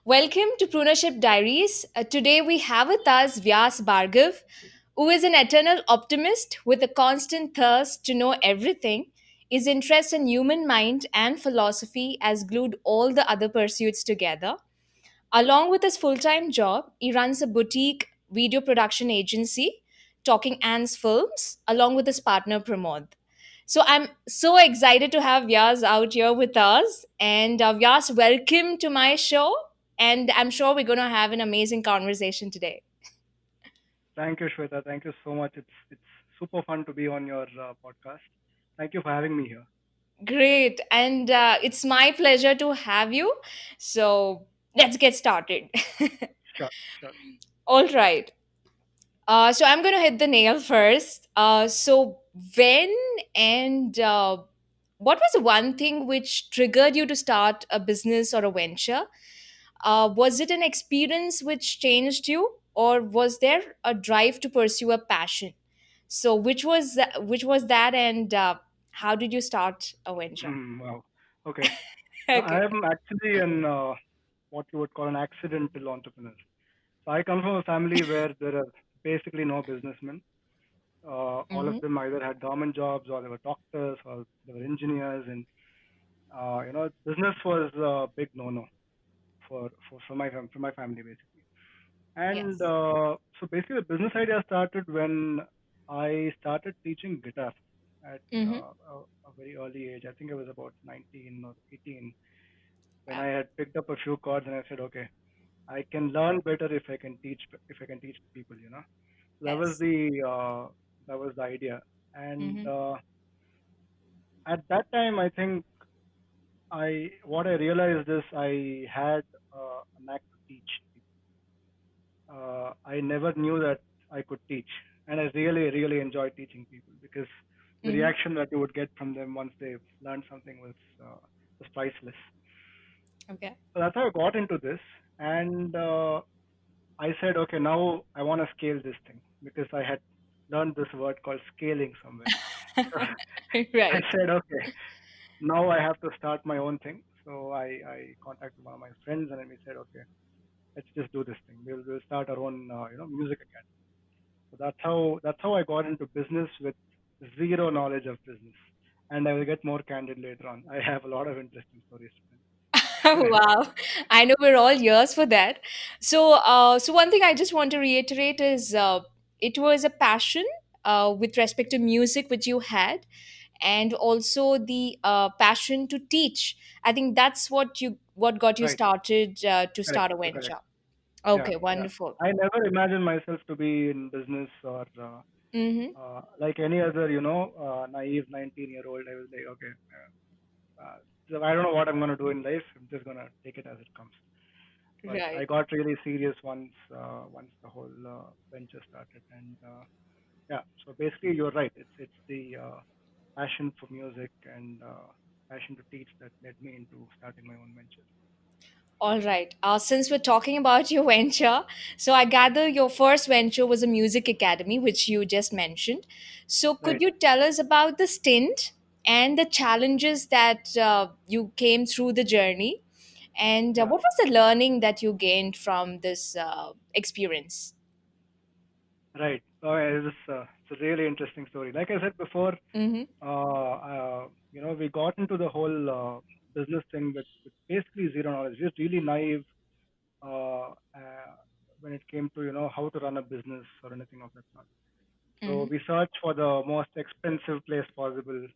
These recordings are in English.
Welcome to Prunership Diaries. Today we have with us Vyas Bhargav, who is an eternal optimist with a constant thirst to know everything. His interest in human mind and philosophy has glued all the other pursuits together. Along with his full time job, he runs a boutique video production agency, Talkingantsfilms, along with his partner Pramod. So I'm so excited to have Vyas out here with us. And Vyas, welcome to my show. And I'm sure we're going to have an amazing conversation today. Thank you, Shweta. Thank you so much. It's super fun to be on your podcast. Thank you for having me here. Great. And it's my pleasure to have you. So let's get started. Sure, sure. All right. So I'm going to hit the nail first. So when and what was the one thing which triggered you to start a business or a venture? Was it an experience which changed you, or was there a drive to pursue a passion? So which was that, and how did you start a venture? Wow. Okay. I Okay. am actually an what you would call an accidental entrepreneur. So I come from a family where there are basically no businessmen. All of Mm-hmm. them either had government jobs or they were doctors or they were engineers, and business was a big no-no for my family basically. And Yes. so basically, the business idea started when I started teaching guitar at Mm-hmm. a very early age. I think I was about 19 or 18 when Wow. I had picked up a few chords and I said, okay, I can learn better if I can teach people. So Yes. that was the idea. And Mm-hmm. at that time, I think I what I realized is I had a knack to teach people. I never knew that I could teach, and I really, really enjoyed teaching people because the Mm-hmm. reaction that you would get from them once they learned something was priceless. Okay. So that's how I got into this, and I said, okay, now I want to scale this thing because I had learned this word called scaling somewhere. So I Right. said, okay, now I have to start my own thing. So I contacted one of my friends and then we said, okay, let's just do this thing. We'll start our own music academy. So that's how I got into business with zero knowledge of business. And I will get more candid later on. I have a lot of interesting stories to tell. Wow. I know we're all ears for that. So one thing I just want to reiterate is it was a passion with respect to music which you had, and also the passion to teach. I think that's what got you Right. started to Correct. start a You're correct. venture. Yeah. Okay, Yeah. wonderful. I never imagined myself to be in business or Mm-hmm. like any other, naive 19-year-old. I was like, okay, so I don't know what I'm going to do in life. I'm just going to take it as it comes. But I Right. got really serious once the whole venture started, and yeah. So basically, you're right. It's the passion for music and passion to teach that led me into starting my own venture. All right. Since we're talking about your venture, so I gather your first venture was a music academy, which you just mentioned. So could Right. you tell us about the stint and the challenges that you came through the journey? And Yeah. what was the learning that you gained from this experience? Right. It's a really interesting story. Like I said before, Mm-hmm. we got into the whole business thing with basically zero knowledge. We're really naive uh, uh, when it came to how to run a business or anything of that sort. So Mm-hmm. we searched for the most expensive place possible.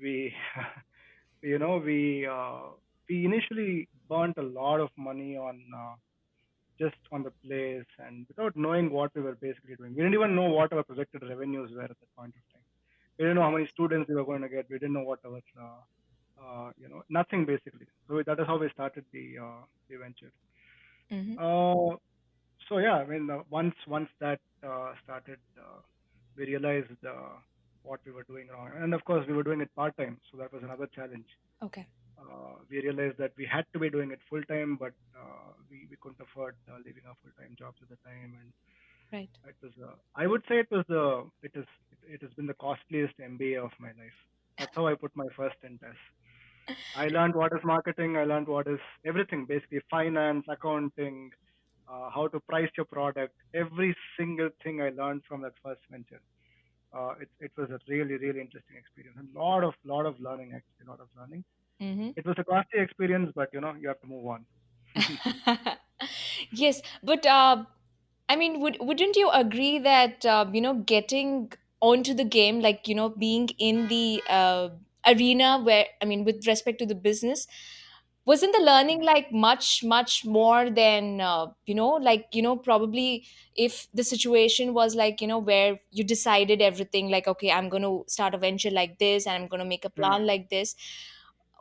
We, you know, we initially burnt a lot of money on just on the place and without knowing what we were basically doing. We didn't even know what our projected revenues were at that point of time. We didn't know how many students we were going to get. We didn't know what our, nothing basically. So that is how we started the venture. Mm-hmm. Uh, so yeah, I mean, once that started, we realized what we were doing wrong, and of course, we were doing it part time. So that was another challenge. Okay. We realized that we had to be doing it full time, but we couldn't afford leaving our full time jobs at the time, and Right. it was I would say it has been the costliest MBA of my life. That's how I put my first stint as. I learned what is marketing. I learned what is everything, basically finance, accounting, how to price your product. Every single thing I learned from that first venture. It was a really really interesting experience. A lot of learning, actually, a lot of learning. Mm-hmm. It was a costly experience, but you have to move on. Yes, but I mean, wouldn't you agree that getting onto the game, like being in the arena where, I mean, with respect to the business, wasn't the learning Mm. like much more than like probably if the situation was like where you decided everything, like okay, I'm going to start a venture like this and I'm going to make a Mm. plan like this.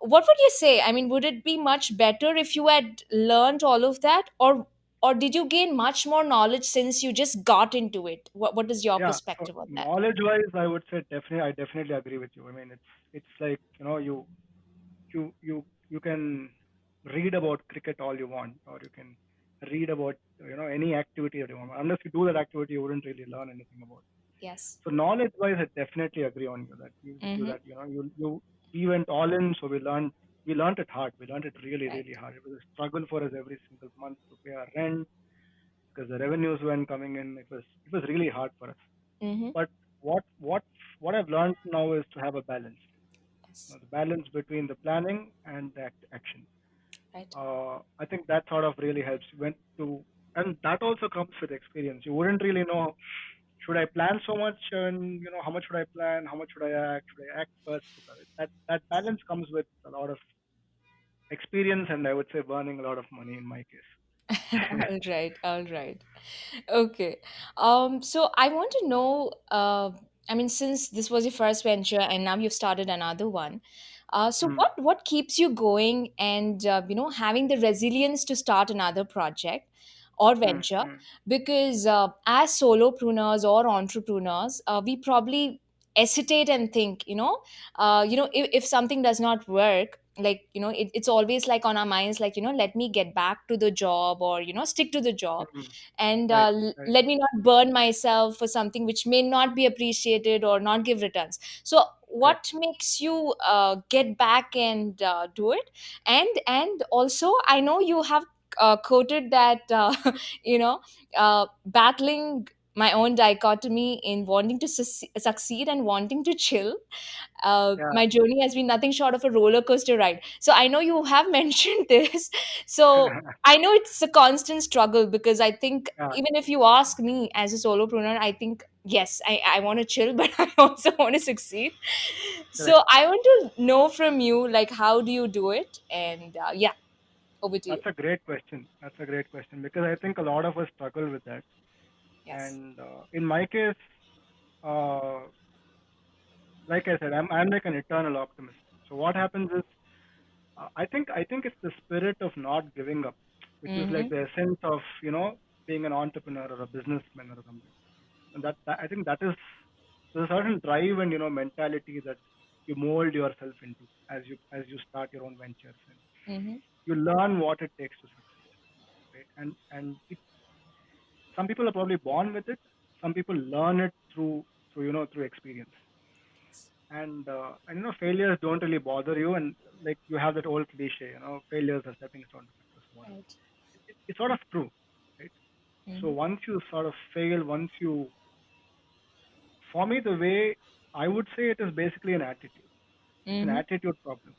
What would you say? I mean, would it be much better if you had learned all of that, or did you gain much more knowledge since you just got into it? What is your Yeah. So perspective on that? knowledge wise, I would say definitely. I definitely agree with you. I mean, it's like you can read about cricket all you want, or you can read about any activity that you want. Unless you do that activity, you wouldn't really learn anything about it. Yes. So knowledge wise, I definitely agree on you that you Mm-hmm. that you we went all in, so we learned it hard. We learned it really Right. really hard. It was a struggle for us every single month to pay our rent because the revenues weren't coming in. It was really hard for us. Mm-hmm. But what what what I've learned now is to have a balance. Yes. The balance between the planning and the action. Right. I think that sort of really helps when to, and that also comes with experience. You wouldn't really know, should I plan so much, and how much should I plan, how much should I act, should I act first? That balance comes with a lot of experience, and I would say burning a lot of money in my case. All right, all right. Okay. So I want to know, I mean, since this was your first venture and now you've started another one, so Mm, what keeps you going and having the resilience to start another project or mm, venture? mm, Because as solopreneurs or entrepreneurs, we probably hesitate and think, if something does not work, like it's always like on our minds, like let me get back to the job, or stick to the job, mm. and Right, right, let me not burn myself for something which may not be appreciated or not give returns. So correct. what makes you get back and do it? And also, I know you have quoted that you know battling my own dichotomy in wanting to succeed and wanting to chill. Yeah, My journey has been nothing short of a roller coaster ride. So I know you have mentioned this. So I know it's a constant struggle, because I think yeah, even if you ask me as a solopreneur, I think yes, I want to chill, but I also want to succeed. correct. So I want to know from you, like, how do you do it? And yeah, over to you. That's a great question. That's a great question because I think a lot of us struggle with that. Yes. And in my case, uh, like I said, I'm like an eternal optimist. So what happens is, I think it's the spirit of not giving up, which is like Mm-hmm. the essence of being an entrepreneur or a businessman or something. And that I think that is, there's a certain drive and mentality that you mold yourself into as you start your own ventures, and Mm-hmm. you learn what it takes to succeed, right? And some people are probably born with it. Some people learn it through experience. And failures don't really bother you, and like you have that old cliche, failures are stepping stone to success, whatever. Right. It's sort of true, right? So Mm-hmm. once you sort of fail, once you, for me, the way I would say it is basically an attitude. It's an Mm-hmm. attitude problem.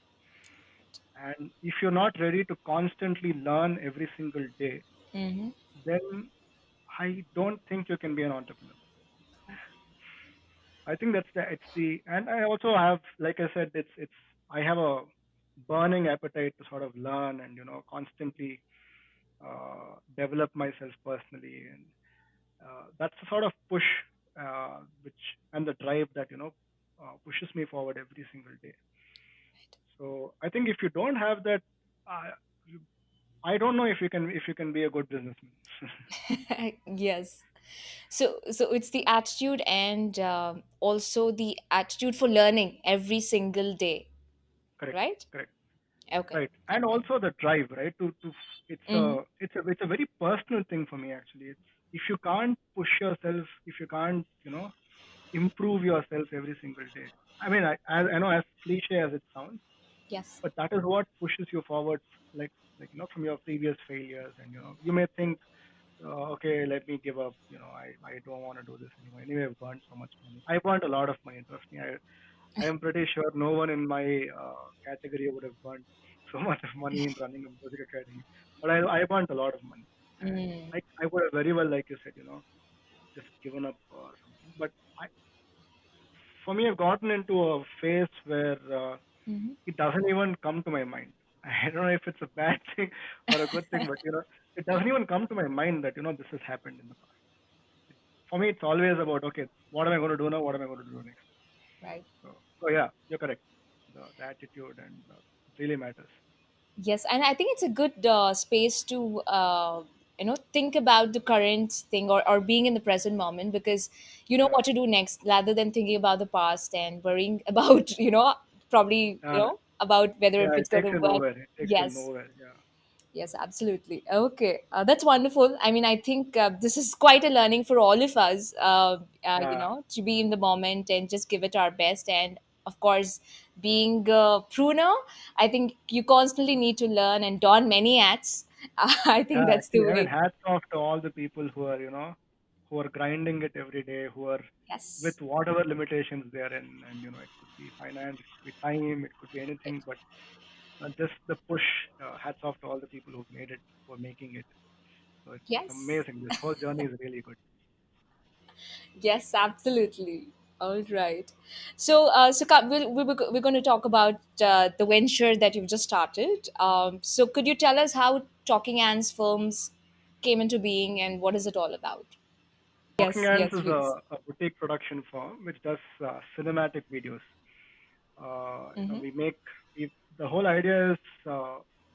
And if you're not ready to constantly learn every single day, Mm-hmm. then I don't think you can be an entrepreneur. I think and I also have, like I said, I have a burning appetite to sort of learn and constantly develop myself personally, and that's the sort of push, which and the drive that pushes me forward every single day. So I think if you don't have that, uh, you, I don't know if you can be a good businessman. Yes. So it's the attitude, and also the attitude for learning every single day, Correct, right? correct. Okay. Right, and Okay. also the drive, right? It's Mm-hmm. a very personal thing for me, actually. It's, if you can't push yourself, if you can't improve yourself every single day. I mean, I know, as cliche as it sounds, Yes. but that is what pushes you forward, like from your previous failures. And you may think, okay, let me give up. I don't want to do this anymore. Anyway, I've burnt so much money. I burnt a lot of money. Trust me. I am pretty sure no one in my category would have burnt so much of money in running a music academy. But I burnt a lot of money, and Mm. I would have very well, like you said, just given up or something. But I, for me, I've gotten into a phase where Hmm. it doesn't even come to my mind. I don't know if it's a bad thing or a good thing, but it doesn't even come to my mind that this has happened in the past. For me, it's always about, okay, what am I going to do now? What am I going to do next? Right. So yeah, you're correct. The attitude and it really matters. Yes, and I think it's a good space to think about the current thing, or being in the present moment, because you know Yeah, what to do next rather than thinking about the past and worrying about probably about whether yeah, if it it's going takes to you work. nowhere. It takes you Yes. nowhere. Yeah, Yes, absolutely. Okay, that's wonderful. I mean, I think this is quite a learning for all of us, yeah, to be in the moment and just give it our best. And of course, being a pruner, I think you constantly need to learn and don many hats. I think yeah. that's the Actually, I mean, way. hats off to all the people who are grinding it every day, who are with Yes. whatever limitations they're in, and it could be finance, it could be time, it could be anything, but just the push. Hats off to all the people who've made it, who are making it. So it's Yes. amazing. This whole journey is really good. Yes, absolutely. All right. So, we're going to talk about the venture that you've just started. So, could you tell us how Talking Ants Films came into being and what is it all about? Talking Yes, Ants yes, is please. a boutique production firm which does cinematic videos. Mm-hmm. We make the whole idea is,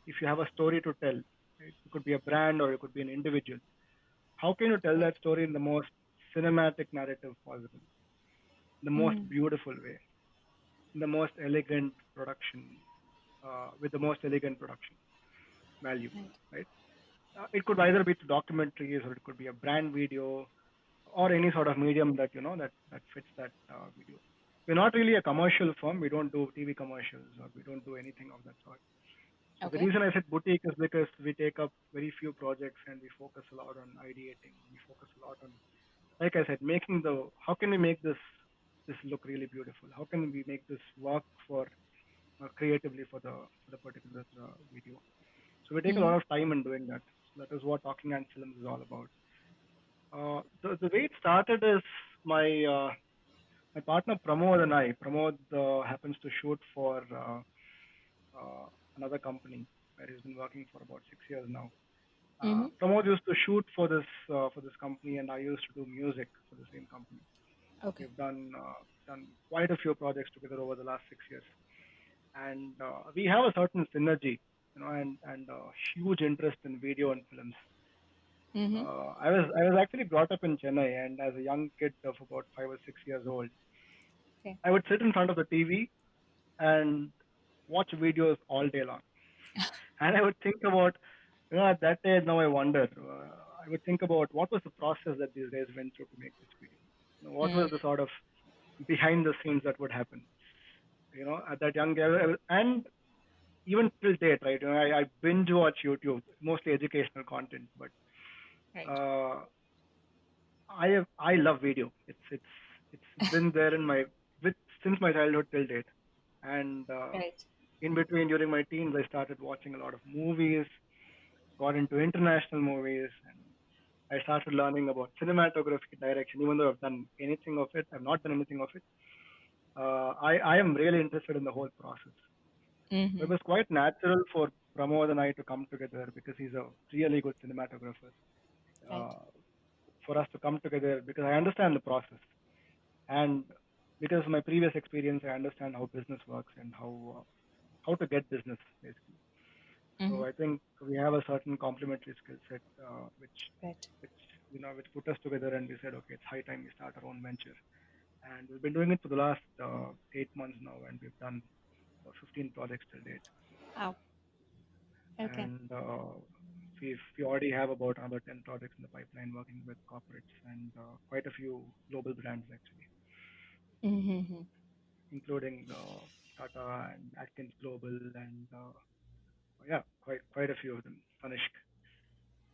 if you have a story to tell, right? It could be a brand or it could be an individual. How can you tell Right. that story in the most cinematic narrative possible, the most Mm. beautiful way, the most elegant production, with the most elegant production value, Right. right? It could either be documentaries or it could be a brand video or any sort of medium that fits that video. We're not really a commercial firm. We don't do TV commercials or we don't do anything of that sort. So the Okay. reason I said boutique is because we take up very few projects and we focus a lot on ideating. We focus a lot on, like I said, making the how can we make this look really beautiful? How can we make this work for creatively for the particular video? So we take a Mm-hmm. lot of time in doing that. So that is what Talking and Films is all about. The way it started is my my partner Pramod and I. Pramod happens to shoot for another company where he's been working for about 6 years now. Mm-hmm. Pramod used to shoot for this company, and I used to do music for the same company. Okay. We've done quite a few projects together over the last 6 years, and we have a certain synergy, and huge interest in video and films. Mm-hmm. I was actually brought up in Chennai, and as a young kid of about 5 or 6 years old, Okay. I would sit in front of the TV and watch videos all day long. And I would think about, at that age now I wonder, I would think about what was the process that these guys went through to make this video. What Mm. was the sort of behind the scenes that would happen, at that young age. And even till date, right? I binge watch YouTube, mostly educational content, but Right. uh, I love video. It's been there in my with since my childhood till date, and Right. in between during my teens I started watching a lot of movies, got into international movies, and I started learning about cinematography, direction. Even though I've done anything of it, I've not done anything of it. I am really interested in the whole process. So it Mm-hmm. was quite natural for Pramod and I to come together because he's a really good cinematographer. Right. Uh, for us to come together because I understand the process. And because of my previous experience, I understand how business works and how to get business basically. Mm-hmm. So I think we have a certain complementary skill set, Right. which which put us together, and we said, okay, it's high time we start our own venture. And we've been doing it for the last 8 months now, and we've done about 15 projects till date. Oh. Okay. And we already have about another 10 projects in the pipeline, working with corporates and quite a few global brands actually, Mm-hmm. including Tata and Atkins Global, and yeah, quite a few of them. Tanishq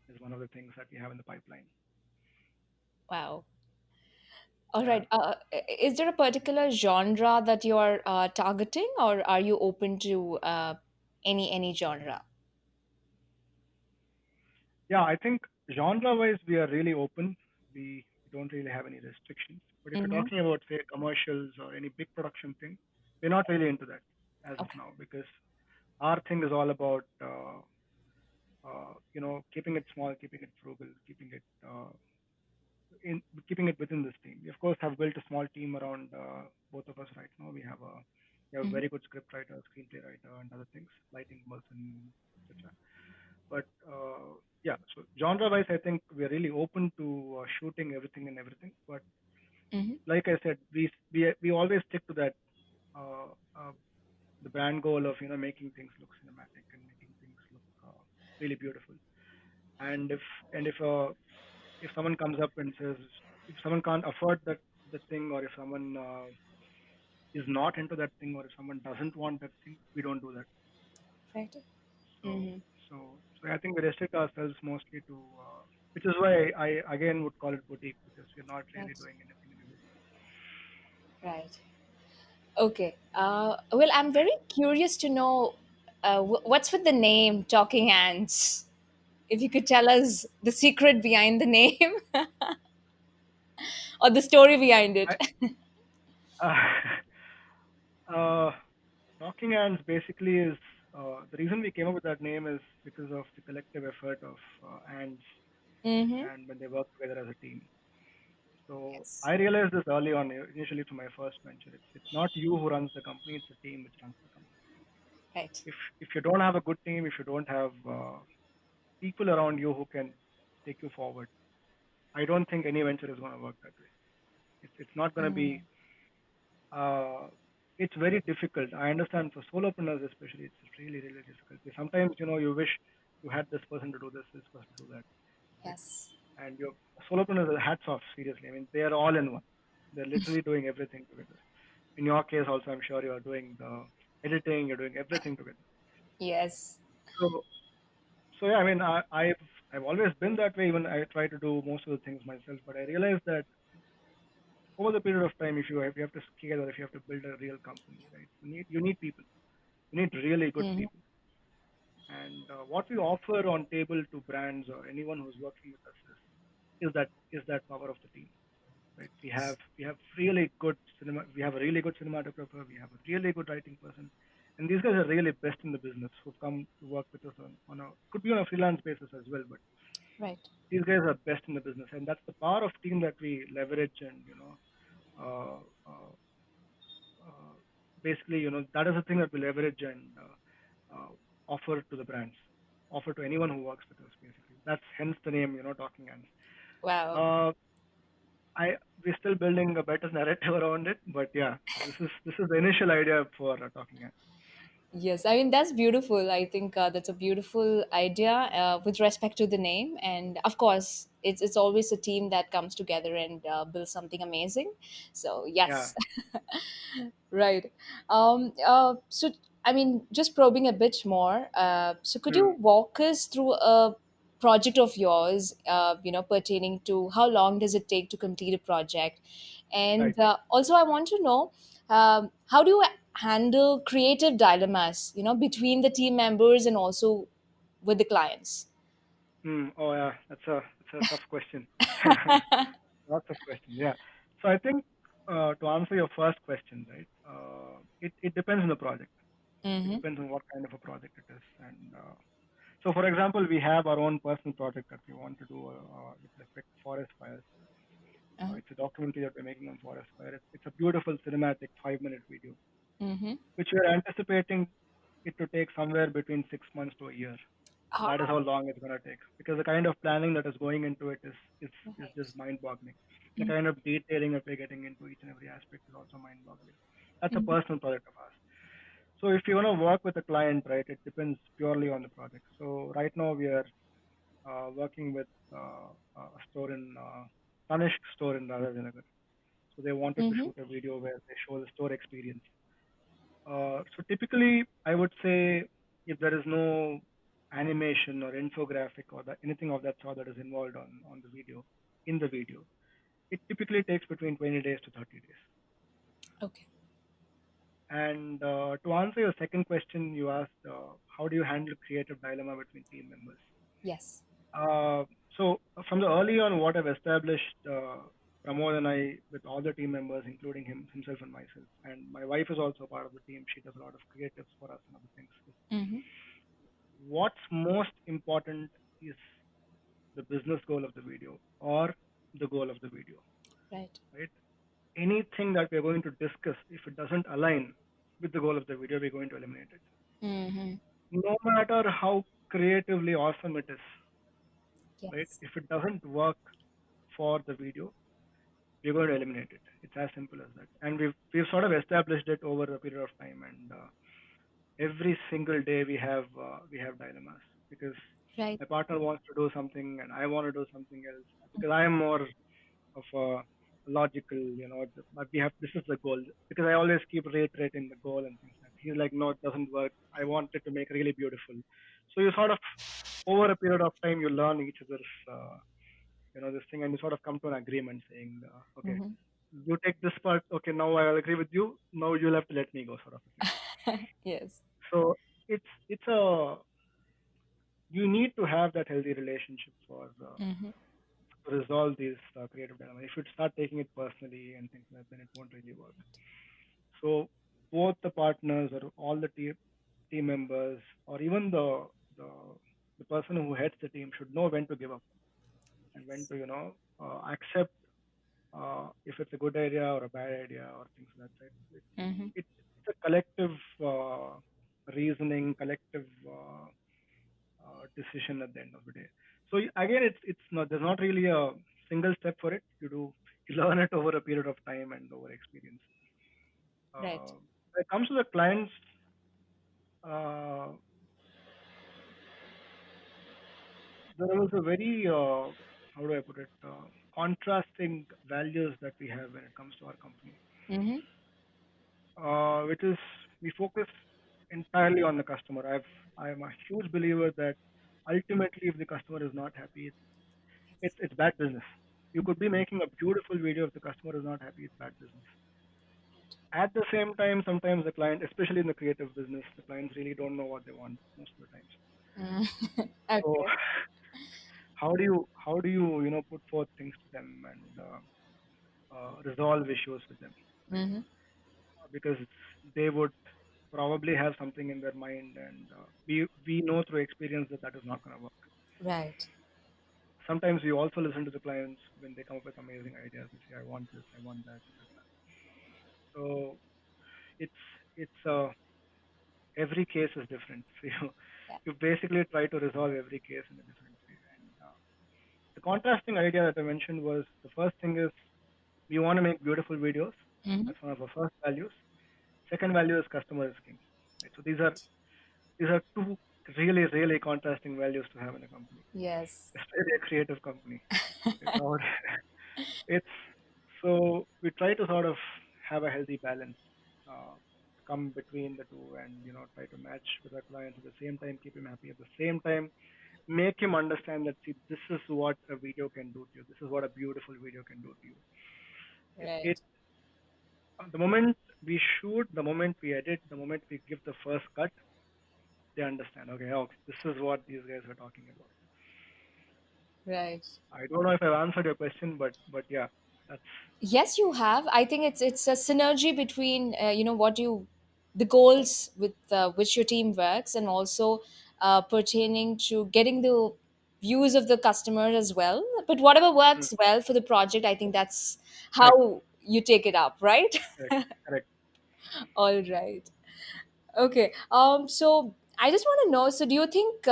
is one of the things that we have in the pipeline. Wow. All Yeah, right. Is there a particular genre that you are targeting, or are you open to any genre? yeah. I think genre-wise, we are really open. We don't really have any restrictions. But if you're Mm-hmm. talking about say commercials or any big production thing, we're not really into that as of Okay. now because our thing is all about keeping it small, keeping it frugal, in keeping it within this team. We of course have built a small team around both of us right now. We have a Mm-hmm. very good script writer, screenplay writer, and other things, lighting person, etc. But yeah, so genre-wise, I think we're really open to shooting everything and everything. But Mm-hmm. like I said, we always stick to that uh, uh, the brand goal of making things look cinematic and making things look really beautiful. And if someone comes up and says if someone can't afford that thing, or if someone is not into that thing, or if someone doesn't want that thing, we don't do that. Right. So Mm-hmm. so I think we restrict ourselves mostly to which is why I again would call it boutique because we're not really Right. doing anything and everything. Right. Okay. Well, I'm very curious to know what's with the name Talking Ants. If you could tell us the secret behind the name or the story behind it. I, uh, Talking Ants basically is the reason we came up with that name is because of the collective effort of ants Mm-hmm. and when they work together as a team. So Yes. I realized this early on, initially to my first venture. It's not you who runs the company; it's the team which runs the company. Right. If you don't have a good team, if you don't have people around you who can take you forward, I don't think any venture is going to work that way. It's not going to be. Mm. Uh, it's very difficult. I understand for solopreneurs especially, it's really difficult. Sometimes you wish you had this person to do this person to do that, right? Yes. And your solopreneurs are hats off. Seriously, I mean they are all in one. They're literally doing everything together. In your case, also, I'm sure you are doing the editing. You're doing everything together. Yes. So so yeah, I mean I've always been that way. Even I try to do most of the things myself, but I realized that over the period of time, if you have to scale or if you have to build a real company, right? You need people. You need really good Mm-hmm. people. And what we offer on table to brands or anyone who's working with us is that power of the team, right? We have really good cinema. We have a really good cinematographer. We have a really good writing person, and these guys are really best in the business who've come to work with us on a could be on a freelance basis as well, but Right. these guys are best in the business, and that's the power of team that we leverage and uh, uh, uh, basically that is the thing that we leverage and offer to the brands, offer to anyone who works with us. Basically, that's hence the name, Talking Ants. Wow. Uh, we're still building a better narrative around it, but yeah, this is the initial idea for Talking Ants. Yes, I mean that's beautiful. I think that's a beautiful idea with respect to the name, and of course, it's always a team that comes together and builds something amazing. So Yeah. yes, right. So I mean, just probing a bit more. So could you Hmm. walk us through a project of yours? Pertaining to how long does it take to complete a project, Right. and also I want to know how do you handle creative dilemmas, between the team members and also with the clients. Hmm. Oh yeah, that's a tough question. Lots of questions. Yeah. So I think to answer your first question, right? It depends on the project. It Mm-hmm. depends on what kind of a project it is. And so, for example, we have our own personal project that we want to do with respect to forest fires. Uh-huh. It's a documentary that we're making on forest fire. It's a beautiful cinematic 5-minute video, Mm-hmm. which we're anticipating it to take somewhere between 6 months to a year. That is Ah, how long it's going to take because the kind of planning that is going into it is just right. mind-boggling. The kind of detailing that we're getting into each and every aspect is also mind-boggling. That's a Mm-hmm. personal project of ours. So if you want to work with a client, right, it depends purely on the project. So right now we are working with a store in Tanishq store in Radhanagar. So they wanted to Mm-hmm. shoot a video where they show the store experience. So typically, I would say if there is no animation or infographic or anything of that sort that is involved on the video, in the video, it typically takes between 20 days to 30 days. Okay. And to answer your second question, you asked how do you handle creative dilemma between team members? Yes. Uh, so from the early on, what I've established, Pramod and I, with all the team members, including himself and myself, and my wife is also part of the team. She does a lot of creatives for us and other things. Mm-hmm. What's most important is the business goal of the video or the goal of the video, Right. right? Anything that we're going to discuss, if it doesn't align with the goal of the video, we're going to eliminate it. Mm-hmm. No matter how creatively awesome it is, right? Yes. If it doesn't work for the video, we're going to eliminate it. It's as simple as that. And we've sort of established it over a period of time, and every single day we have dilemmas because Right. my partner wants to do something and I want to do something else because I am more of a logical, but we have this is the goal because I always keep reiterating the goal and things like that. He's like, no, it doesn't work. I want it to make really beautiful. So you sort of over a period of time you learn each other's this thing and you sort of come to an agreement saying, okay, Mm-hmm. you take this part, okay, now I'll agree with you. Now you'll have to let me go, sort of a thing. Yes. So it's a you need to have that healthy relationship for Mm-hmm. to resolve these creative dilemmas. If you start taking it personally and things like that, then it won't really work. So both the partners or all the team members or even the the person who heads the team should know when to give up and when Yes. to accept if it's a good idea or a bad idea or things like that. Mm-hmm. It's a collective reasoning, collective decision at the end of the day. So again, it's not there's not really a single step for it. You learn it over a period of time and over experience. Right. When it comes to the clients, uh, there was a very how do I put it contrasting values that we have when it comes to our company, Mm-hmm. which is we focus entirely on the customer. I am a huge believer that ultimately, if the customer is not happy, it's bad business. You could be making a beautiful video if the customer is not happy, it's bad business. At the same time, sometimes the client, especially in the creative business, the clients really don't know what they want most of the times. Mm. So Okay. how do you put forth things to them and resolve issues with them, right? Mm-hmm. Because they would probably have something in their mind, and we know through experience that that is not going to work. Right. Sometimes we also listen to the clients when they come up with amazing ideas. They say, "I want this, I want that, this, that." So it's every case is different. So Yeah. you basically try to resolve every case in a different way. And the contrasting idea that I mentioned was the first thing is we want to make beautiful videos. Mm-hmm. That's one of our first values. Second value is customer is king. Right? So these are two really really contrasting values to have in a company, Yes. especially a creative company. Right? It's so we try to sort of have a healthy balance, come between the two, and try to match with our clients at the same time, keep him happy at the same time, make him understand that see this is what a video can do to you. This is what a beautiful video can do to you. It Right. the moment we shoot, the moment we edit, the moment we give the first cut, they understand. Okay, oh, this is what these guys were talking about. Right. I don't know if I've answered your question, but yeah, that's Yes, you have. I think it's a synergy between what you the goals with which your team works, and also pertaining to getting the views of the customer as well. But whatever mm, works well for the project, I think that's correct, how you take it up, right? correct, correct. All right. Okay. So I just want to know. So, do you think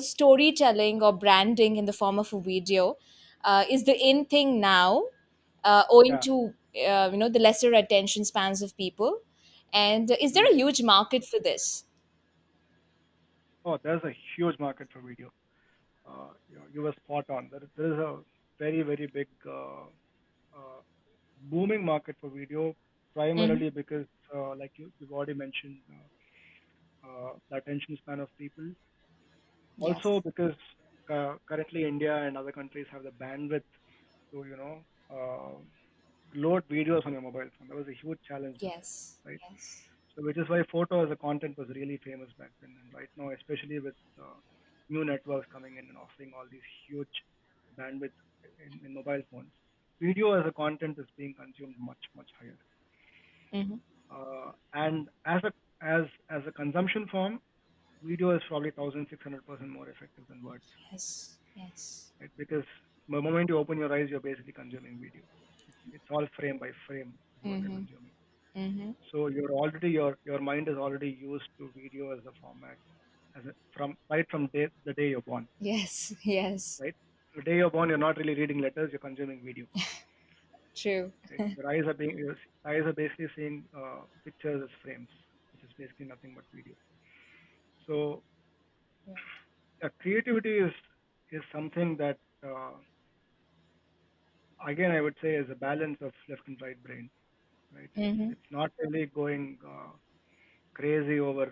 storytelling or branding in the form of a video is the in thing now, owing Yeah. to the lesser attention spans of people? And is there Mm. a huge market for this? Oh, there's a huge market for video. You were spot on. There is a very, very big booming market for video. Mm-hmm. primarily because, like you've already mentioned, the attention span of people. Also Yes. because currently India and other countries have the bandwidth to, load videos on your mobile phone. That was a huge challenge before, Yes. right? Yes. So which is why photo as a content was really famous back then. And right now, especially with new networks coming in and offering all these huge bandwidth in mobile phones, video as a content is being consumed much, much higher. Mm-hmm. And as a consumption form, video is probably 1,600% more effective than words, Yes. Yes. right? Because the moment you open your eyes, you're basically consuming video. It's all frame by frame is what you're Mm-hmm. consuming. Mm-hmm. So your mind is already used to video as a format from right from the day you're born, Yes. Yes. right? The day you're born, you're not really reading letters, you're consuming video. True. Right? Your eyes are basically seeing pictures as frames, which is basically nothing but video. So Right. creativity is something that again I would say is a balance of left and right brain, right? Mm-hmm. It's not really going crazy over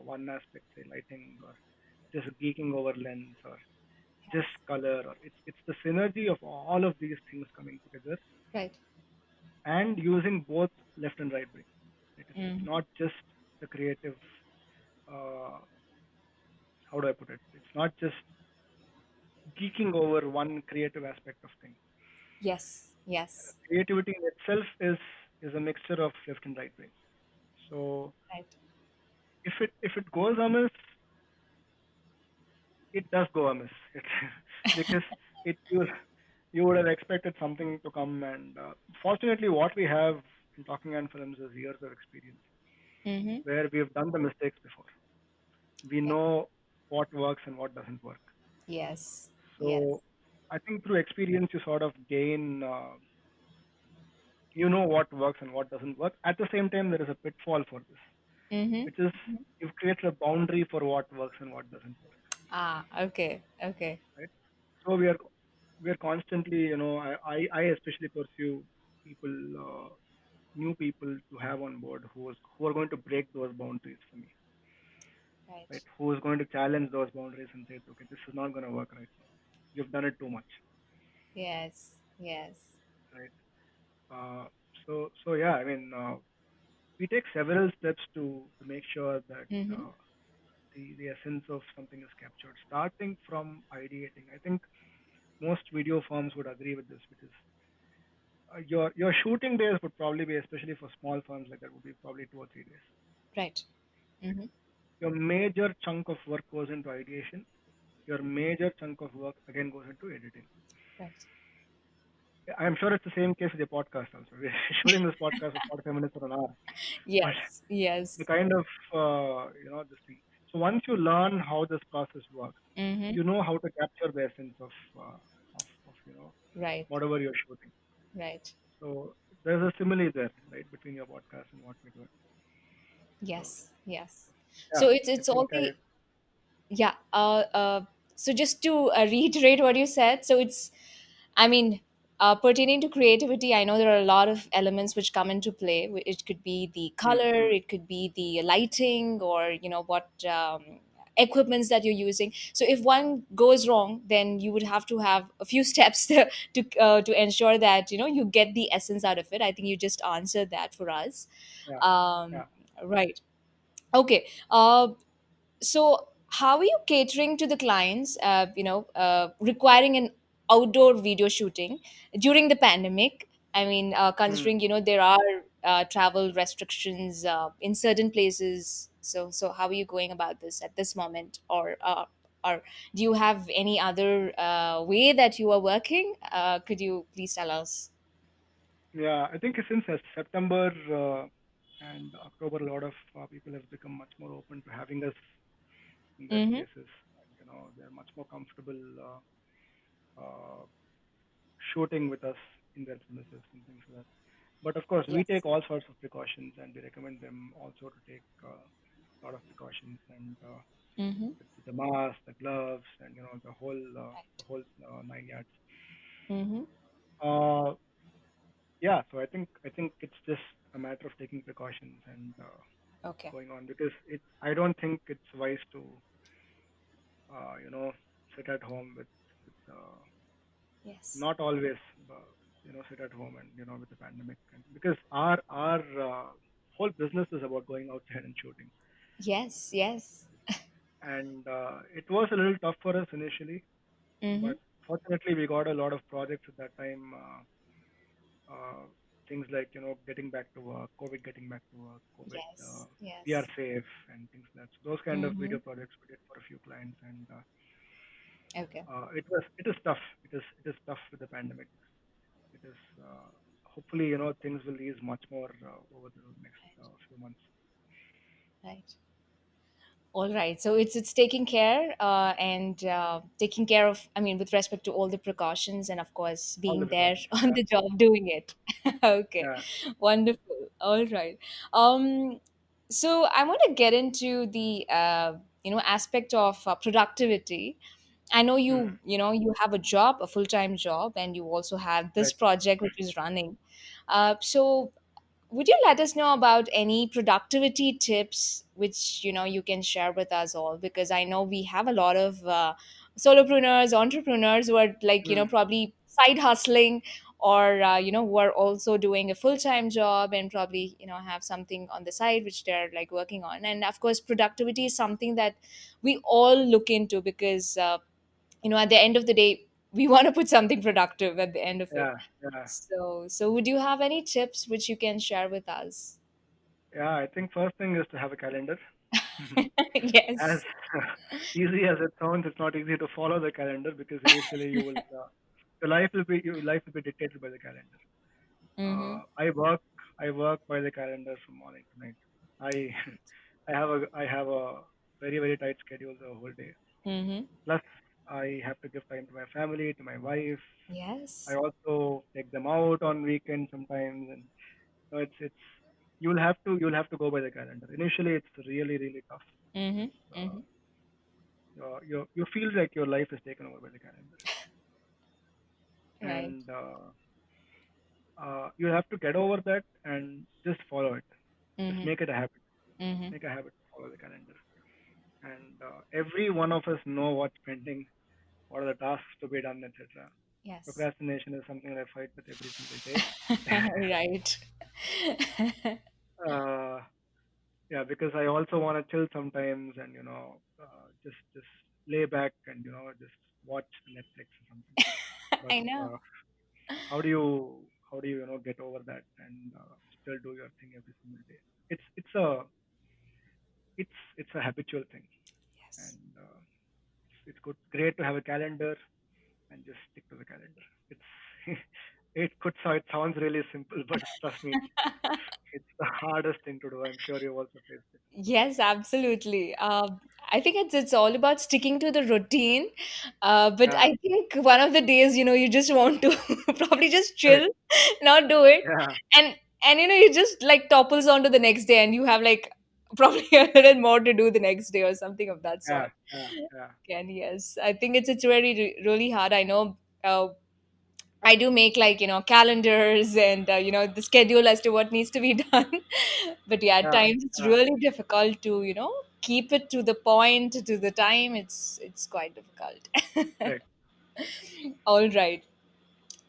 one aspect, say lighting, or just geeking over lens, or just color, or it's the synergy of all of these things coming together Right. and using both left and right brain. It's Mm-hmm. not just the creative. Uh, how do I put it? It's not just geeking over one creative aspect of things. Yes. Yes. Creativity in itself is a mixture of left and right brain. So Right. if it goes amiss, it does go amiss. Because it you would have expected something to come, and fortunately, what we have in Talking and Films is years of experience, Mm-hmm. where we have done the mistakes before. We Yeah. know what works and what doesn't work. Yes. Yes. So I think through experience, you sort of gain, you know what works and what doesn't work. At the same time, there is a pitfall for this, Mm-hmm. which is you've created a boundary for what works and what doesn't work, Ah. Okay. Okay. right? So we are constantly, I especially pursue people, new people to have on board who are going to break those boundaries for me, right? Right. Who is going to challenge those boundaries and say, okay, this is not going to work right now. You've done it too much, Yes. Yes. right? Uh, so yeah, I mean, we take several steps to make sure that Mm-hmm. the essence of something is captured, starting from ideating. I think most video firms would agree with this, which is your shooting days would probably be, especially for small firms like that, would be probably 2 or 3 days. Right. Mm-hmm. Your major chunk of work goes into ideation. Your major chunk of work again goes into editing. Right. I'm sure it's the same case with your podcast also. We're shooting this podcast for 45 minutes or an hour, but Yes. the Yes. kind of this thing. So once you learn how this process works, Mm-hmm. you know how to capture the essence of Right. whatever you're shooting. Right. So there's a simile there, right, between your podcast and what we're doing. So Yes. Yes. yeah, So it's I it's think all the yeah. So just to reiterate what you said, so it's, I mean, pertaining to creativity, I know there are a lot of elements which come into play. It could be the mm, color, it could be the lighting, or what equipments that you're using. So if one goes wrong, then you would have to have a few steps to ensure that you get the essence out of it. I think you just answered that for us. yeah, Um, yeah. right. Okay. So how are you catering to the clients, requiring an outdoor video shooting during the pandemic? I mean, Mm. considering there are travel restrictions in certain places. So how are you going about this at this moment, or do you have any other way that you are working? Could you please tell us? Yeah, I think since September and October, a lot of people have become much more open to having us in their Mm-hmm. places. They're much more comfortable uh, shooting with us in their premises and things like that. But of course, we Yes. take all sorts of precautions, and we recommend them also to take a lot of precautions and Mm-hmm. with the mask, the gloves, and the Right. whole 9 yards. Mm-hmm. Uh, yeah, so I think it's just a matter of taking precautions and Okay. going on, because I don't think it's wise to you know sit at home with Yes. not always uh, sit at home and with the pandemic, and because our whole business is about going outside and shooting. Yes. Yes. And it was a little tough for us initially, Mm-hmm. but fortunately we got a lot of projects at that time. Uh, Things like getting back to work, COVID getting back to work, COVID, Yes. we are Yes. safe, and things like that. So those kind of Mm-hmm. video projects we did for a few clients, and Okay. it is tough. It is tough with the pandemic. It is hopefully things will ease much more over the next few months. Right. All right. So it's taking care and taking care of. I mean, with respect to all the precautions and of course All the being there precautions. on the job doing it. Okay. Yeah. Wonderful. All right. Um. So I want to get into the aspect of productivity. I know Hmm. you have a job, a full time job, and you also have this Right. project which is running. So would you let us know about any productivity tips which you can share with us all, because I know we have a lot of solopreneurs, entrepreneurs who are like Hmm. probably side hustling, or who are also doing a full-time job and probably have something on the side which they're like working on. And of course productivity is something that we all look into, because at the end of the day we want to put something productive at the end of it. Yeah. Yeah. So would you have any tips which you can share with us? Yeah. I think first thing is to have a calendar. As Yes. easy as it sounds, it's not easy to follow the calendar, because initially your life will be dictated by the calendar. Mm-hmm. I work by the calendar from morning to night. I I have a very very tight schedule the whole day. Mm-hmm. Plus, I have to give time to my family, to my wife. I Yes. also take them out on weekends sometimes, and it's you'll have to go by the calendar. Initially, it's really really tough. Mm-hmm. It's Mm-hmm. you feel like your life is taken over by the calendar, Right. and you have to get over that and just follow it. Just Mm-hmm. make it a habit. Mm-hmm. Make a habit to follow the calendar, and every one of us know what's pending, what are the tasks to be done, etc. Yes. Procrastination is something that I fight with every single day. Right. uh, yeah, because I also want to chill sometimes, and just lay back and just watch Netflix or something. But I know. how do you get over that and still do your thing every single day? It's a habitual thing, Yes. and it's good, great to have a calendar and just stick to the calendar. It's it sounds really simple, but trust me, it's the hardest thing to do. I'm sure you've also faced it. Yes, absolutely. I think it's all about sticking to the routine. But Yeah, I think one of the days, you just want to probably just correct. chill, not do it, Yeah, and you just like topples on to the next day, and you have like probably a little more to do the next day or something of that yeah, sort. yeah, yeah, Can yes, I think it's very really hard. I know. I do make like calendars and the schedule as to what needs to be done. But yeah, at yeah, times it's yeah. really difficult to keep it to the point, to the time. It's quite difficult. Correct. All right.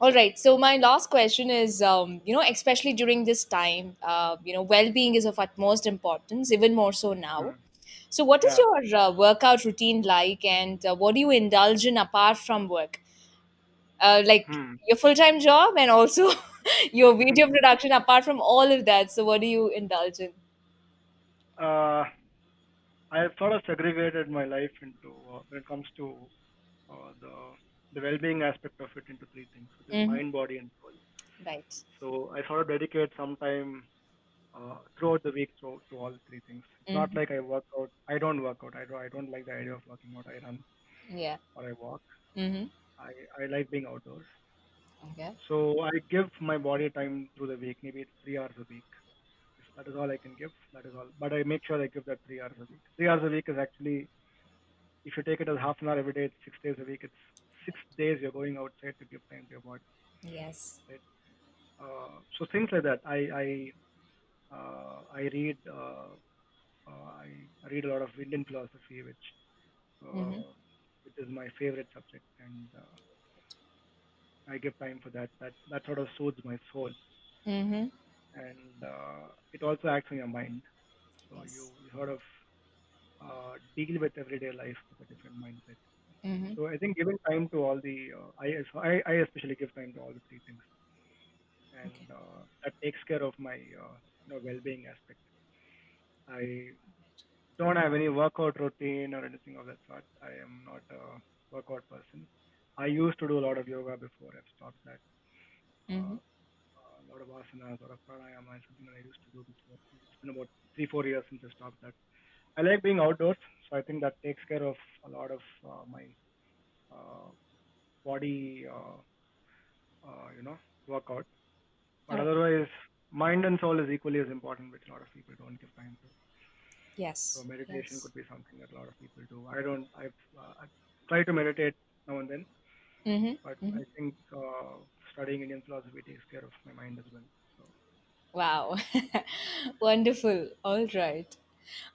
All right. So my last question is, especially during this time, well-being is of utmost importance, even more so now. Mm, So, what is yeah. your workout routine like, and what do you indulge in apart from work? Like Hmm. your full-time job and also your video production. Apart from all of that, so what do you indulge in? uh, I have sort of segregated my life into when it comes to the well-being aspect of it into three things, which is Hmm. mind, body, and soul. Right. So I sort of dedicate some time throughout the week to all three things. It's not Hmm. like I work out. I don't work out. I don't like the idea of working out. I run Yeah. or I walk. Hmm. I like being outdoors. Okay. So I give my body time through the week. Maybe it's 3 hours a week. If that is all I can give, that is all. But I make sure I give that 3 hours a week. 3 hours a week is actually, if you take it as half an hour every day, it's 6 days a week. It's 6 days you're going outside to give time to your body, Yes. right? So things like that. I read I read a lot of Indian philosophy, Mm-hmm. which is my favorite subject, and I give time for that. That sort of soothes my soul, Mm-hmm. and it also acts on your mind. So Yes. you sort of deal with everyday life with a different mindset. Mm-hmm. So I think giving time to all the I especially give time to all the three things, and Okay. that takes care of my well-being aspect. I don't have any workout routine or anything of that sort. I am not a workout person. I used to do a lot of yoga before. I've stopped that. Mm-hmm. Uh, a lot of asanas, a lot of pranayama is something that I used to do before. It's been about 3 4 years since I stopped that. I like being outdoors, so I think that takes care of a lot of my uh, body, workout. All But right. otherwise, mind and soul is equally as important, which a lot of people don't give time to. So Yes. meditation Yes. could be something that a lot of people do. I don't. I try to meditate now and then, but Mm-hmm. Mm-hmm. I think studying Indian philosophy takes care of my mind as well. So Wow. Wonderful. All right.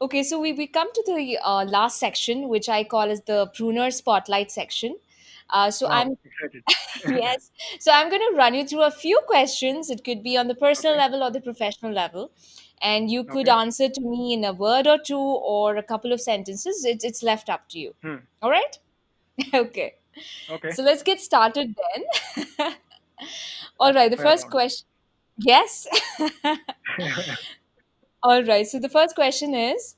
Okay, so we come to the last section, which I call as the pruner spotlight section. So wow, I'm excited. yes. So I'm going to run you through a few questions. It could be on the personal Okay, level or the professional level, and you could okay. answer to me in a word or two or a couple of sentences. It's left up to you. Hmm. All right. Okay. Okay. So let's get started then. All right. Rapid The fire first round. question. Yes. All right. So the first question is,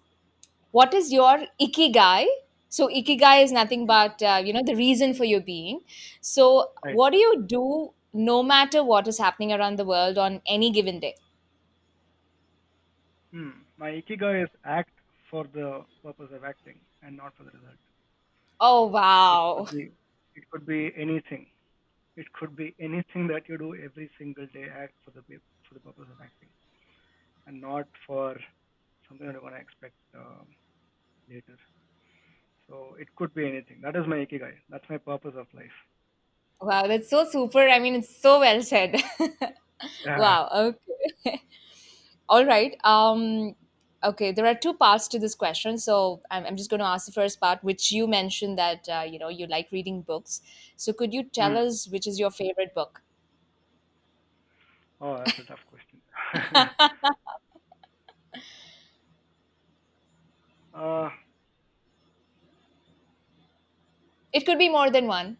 what is your ikigai? So ikigai is nothing Hmm. but the reason for your being. So Right. what do you do no matter what is happening around the world on any given day? My ikigai is act for the purpose of acting and not for the result. Oh It wow. could be it could be anything. It could be anything that you do every single day. Act for for the purpose of acting, and not for something that you're gonna expect later. So it could be anything. That is my ikigai. That's my purpose of life. Wow, that's so super. I mean, it's so well said. Yeah. Wow. Okay. All right. Okay, there are two parts to this question. So I'm just going to ask the first part, which you mentioned that you like reading books. So could you tell Hmm. us which is your favorite book? Oh, that's a tough question. uh, It could be more than one.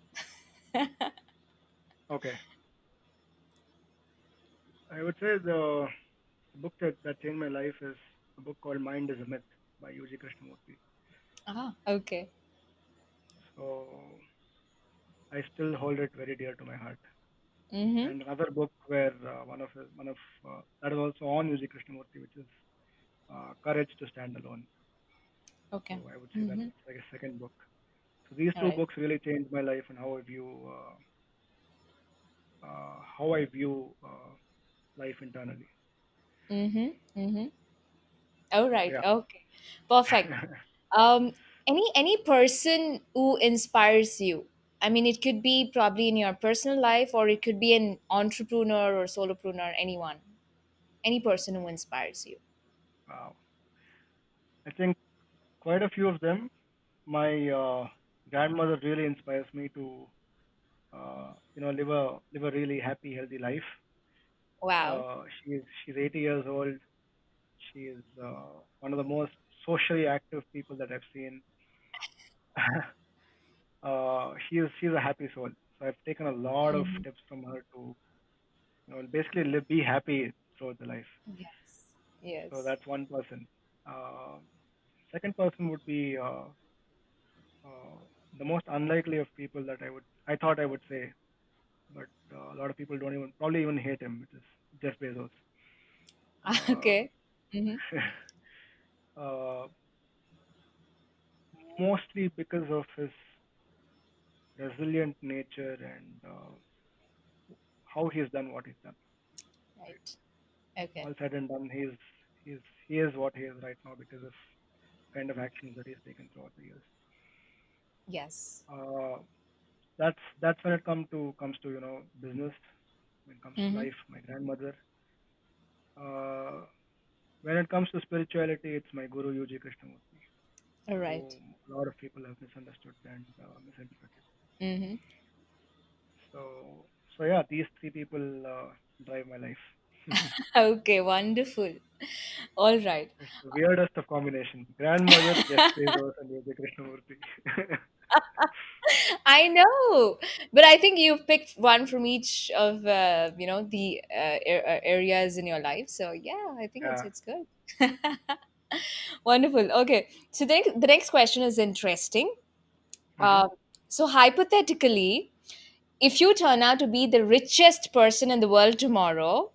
okay. I would say the book that changed my life is a book called Mind is a Myth by UG Krishnamurti. Ah, okay. So I still hold it very dear to my heart. Mm-hmm. And another book where one of that is also on UG Krishnamurti, which is Courage to Stand Alone. Okay. So I would say that's Mm-hmm. like a second book. So these All two right. books really changed my life and how I view life internally. Mm-hmm. Mm-hmm. All right. Yeah. Okay. Perfect. Um, any person who inspires you. I mean, it could be probably in your personal life, or it could be an entrepreneur or solopreneur. Anyone, any person who inspires you. Wow. I think quite a few of them. My grandmother really inspires me to live a really happy, healthy life. Wow. She's 80 years old. She is one of the most socially active people that I've seen. She's a happy soul. So I've taken a lot of Mhm. tips from her to basically be happy throughout the life. Yes. So Yes. that's one person. Uh, Second person would be uh, the most unlikely of people that I thought I would say, but a lot of people don't even probably even hate him, which is Jeff Bezos. Uh, Okay. Mm-hmm. uh, Mostly because of his resilient nature and how he's done what he's done. Right? Right. Okay. All said and done, he's he is what he is right now because of kind of actions that he's taken throughout the years. Yes. Uh, that's when it comes to business. When it comes to Mm-hmm. life, my grandmother. Uh, when it comes to spirituality, it's my guru Yuji Krishnamurti, All right. whom a lot of people have misunderstood and misinterpreted. Mm-hmm. So, so yeah, these three people drive my life. Okay, wonderful. All right. It's the weirdest of combination. Grandmother, Jeff Bezos, and Yuji Krishnamurti. I know, but I think you've picked one from each of the areas in your life. So yeah, I think it's Yeah. it's good. Wonderful. Okay, so the next question is interesting. Hmm. Uh, so hypothetically, if you turn out to be the richest person in the world tomorrow,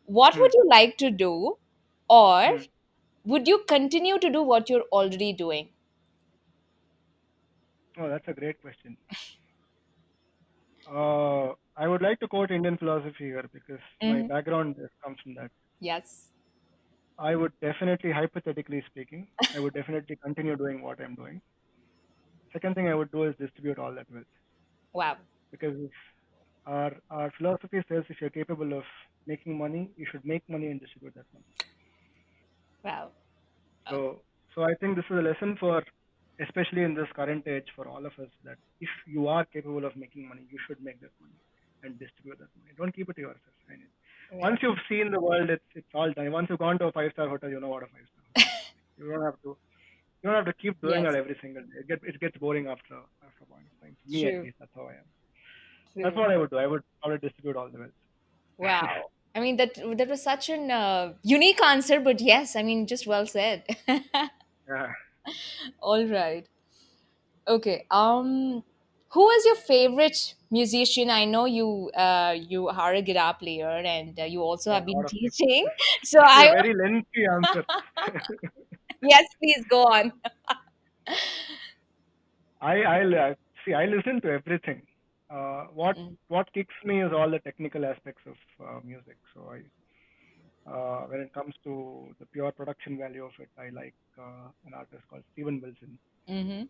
what Hmm. would you like to do, or Hmm. would you continue to do what you're already doing? Oh, that's a great question. I would like to quote Indian philosophy here because my Hmm. background comes from that. Yes. I would definitely, hypothetically speaking, I would definitely continue doing what I'm doing. Second thing I would do is distribute all that wealth Wow. because if our philosophy says if you're capable of making money, you should make money and distribute that money. Wow. Uh, So, so I think this is a lesson for, especially in this current age, for all of us that if you are capable of making money, you should make that money and distribute that money. Don't keep it to yourself. I mean, once right. you've seen the world, it's all done. Once you've gone to a five-star hotel, you know what a five-star hotel is like. You don't have to keep doing that Yes. every single day. It gets boring after a point of time. For me, at True. least, that's how I am. That's True. what I would do. I would probably distribute all the wealth. Wow. I mean that was such an unique answer, but yes, I mean just well said. Yeah. All right. Okay. Who is your favorite musician? I know you are a guitar player and you also A have been lot of people. teaching. This, So this is a I very lengthy answer. yes, please go on. I see. I listen to everything. What Mm, what kicks me is all the technical aspects of music. So when it comes to the pure production value of it, I like an artist called Steven Wilson. mm-hmm.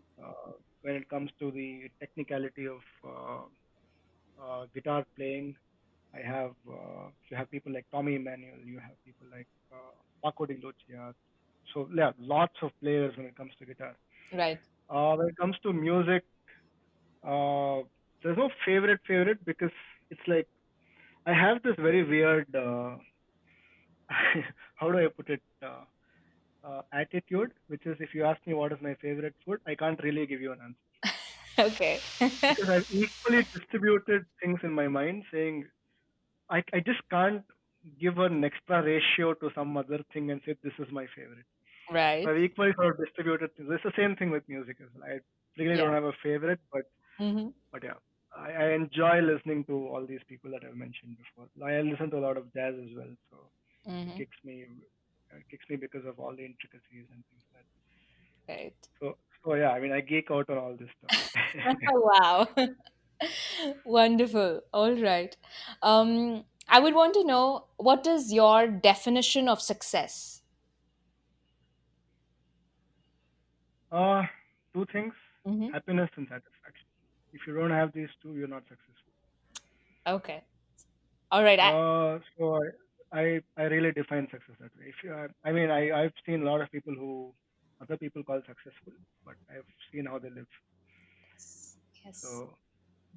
When it comes to the technicality of guitar playing, you have people like Tommy Emmanuel, you have people like Paco de Lucia. So yeah, lots of players when it comes to guitar. Right. When it comes to music, Uh, there's no favorite because it's like I have this very weird how do I put it attitude, which is if you ask me what is my favorite food, I can't really give you an answer Okay. because I've equally distributed things in my mind, saying I just can't give an extra ratio to some other thing and say this is my favorite. So Right. I've equally sort of distributed things. It's the same thing with music as well. I really Yeah. don't have a favorite, Mm-hmm. but yeah, I enjoy listening to all these people that I've mentioned before. I listen to a lot of jazz as well, so it Mm-hmm. kicks me because of all the intricacies and things like that. Right. So yeah, I mean, I geek out on all this stuff. Wow. Wonderful. All right. I would want to know what is your definition of success? uh, Two things: Hmm. happiness and satisfaction. If you don't have these two, you're not successful. Okay. All right. So I really define success that way. If you, I mean, I've seen a lot of people who other people call successful, but I've seen how they live. Yes. Yes. So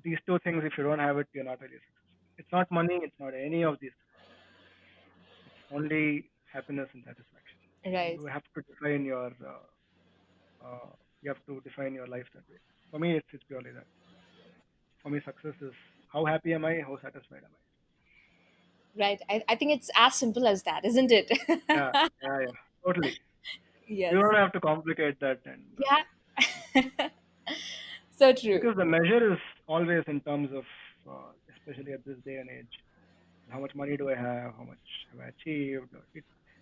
these two things, if you don't have it, you're not really successful. It's not money, it's not any of these things. It's only happiness and satisfaction. Right. You have to define your life that way. For me, it's purely that. For me, success is how happy am I, how satisfied am I. Right. I think it's as simple as that, isn't it? Yeah, yeah, totally. You Yes. don't have to complicate that, and Yeah. So true. because the measure is always in terms of, especially at this day and age, how much money do I have, how much have I achieved.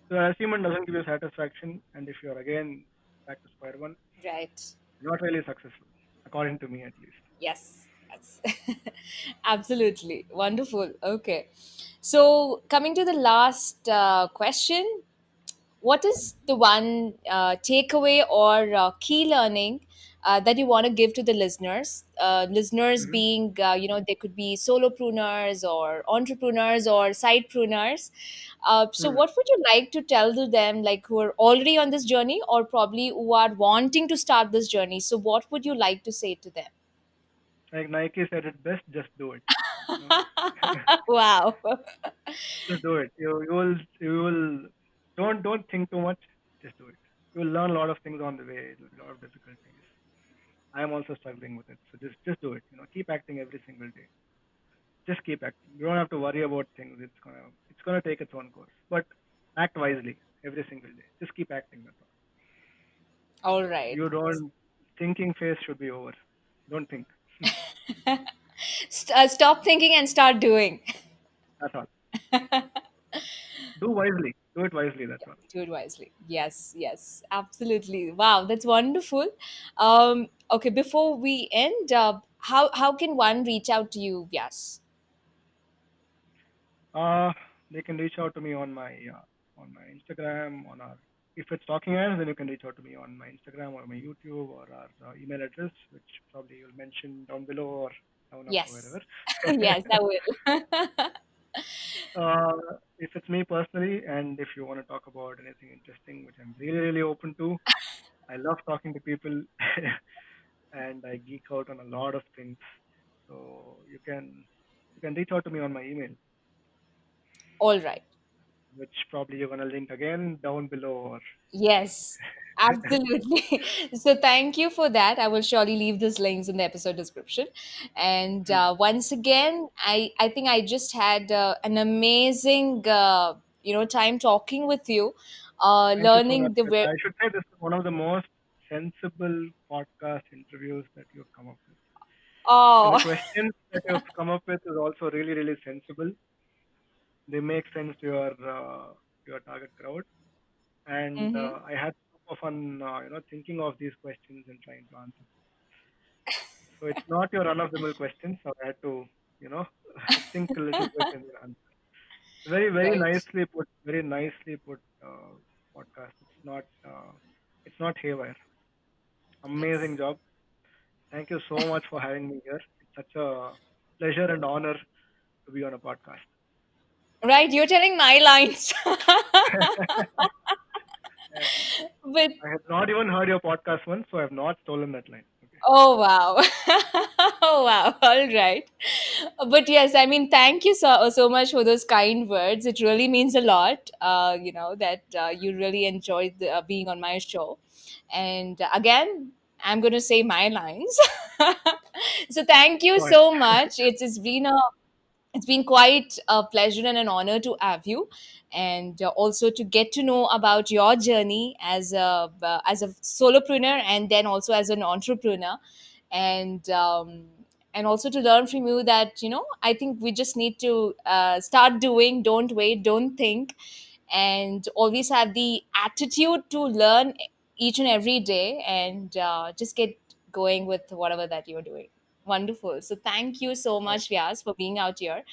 The achievement doesn't give you satisfaction, and if you're again back to square one, Right. you're not really successful, according to me at least. Yes. Yes. Absolutely. Wonderful. Okay. So, coming to the last question, what is the one takeaway or key learning that you want to give to the listeners? Listeners Mhm. being, they could be solopreneurs or entrepreneurs or sidepreneurs. So, Hmm. what would you like to tell to them, like who are already on this journey or probably who are wanting to start this journey? So, what would you like to say to them? Like Nike said it best, just do it. You know, Wow. just do it. You will don't think too much. Just do it. You will learn a lot of things on the way, a lot of difficulties. I am also struggling with it, so just do it. Keep acting every single day. Just keep acting. You don't have to worry about things. It's gonna take its own course. But act wisely every single day. Just keep acting. That's all. All right. You don't thinking phase should be over. Don't think. Stop thinking and start doing. That's all. Do wisely. Do it wisely. That's all. Do it wisely. Yes, yes, absolutely. Wow, that's wonderful. Okay, before we end, how can one reach out to you? Yes. Uh, they can reach out to me on my Instagram, on our if it's talking ends, then you can reach out to me on my Instagram or my YouTube or our email address, which probably you'll mention down below or down up or Yes. wherever. Yes, I will. If it's me personally, and if you want to talk about anything interesting, which I'm really really open to, I love talking to people, and I geek out on a lot of things. So you can reach out to me on my email, All right. which probably you're gonna link again down below. Or Yes, absolutely. So thank you for that. I will surely leave these links in the episode description. And Hmm. once again, I think I just had an amazing time talking with you, Thank you so much. learning the I should say this is one of the most sensible podcast interviews that you've come up with. And the oh. questions that you've come up with is also really, really sensible. They make sense to your target crowd. And Mhm. I had super fun, thinking of these questions and trying to answer. So it's not your run-of-the-mill questions. So I had to, you know, think a little bit and then answer. Very, very Right. nicely put. Very nicely put. Podcast. It's not haywire. Yes. Amazing job. Thank you so much for having me here. It's such a pleasure and honor to be on a podcast. Right, you're telling my lines. I But I have not even heard your podcast once, so I have not stolen that line. Okay. oh wow. Oh wow. All right. But yes, I mean, thank you so much for those kind words. It really means a lot. That you really enjoyed being on my show. And again, I'm going to say my lines. So thank you Go ahead. so much. It's been quite a pleasure and an honor to have you, and also to get to know about your journey as a solopreneur and then also as an entrepreneur, and and also to learn from you that I think we just need to start doing. Don't wait, don't think, and always have the attitude to learn each and every day, and just get going with whatever that you're doing. Wonderful. So thank you so Thank much, Vyas, for being out here.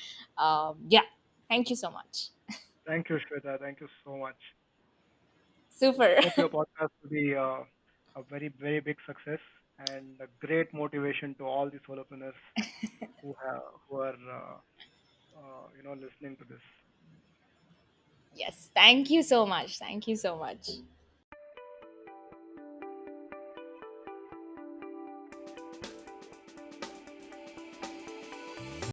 Yeah, thank you so much. thank you, Shweta. Thank you so much. Super. Hope your podcast will be a very, very big success and a great motivation to all the solopreneurs who are listening to this. Yes, thank you so much. Thank you so much.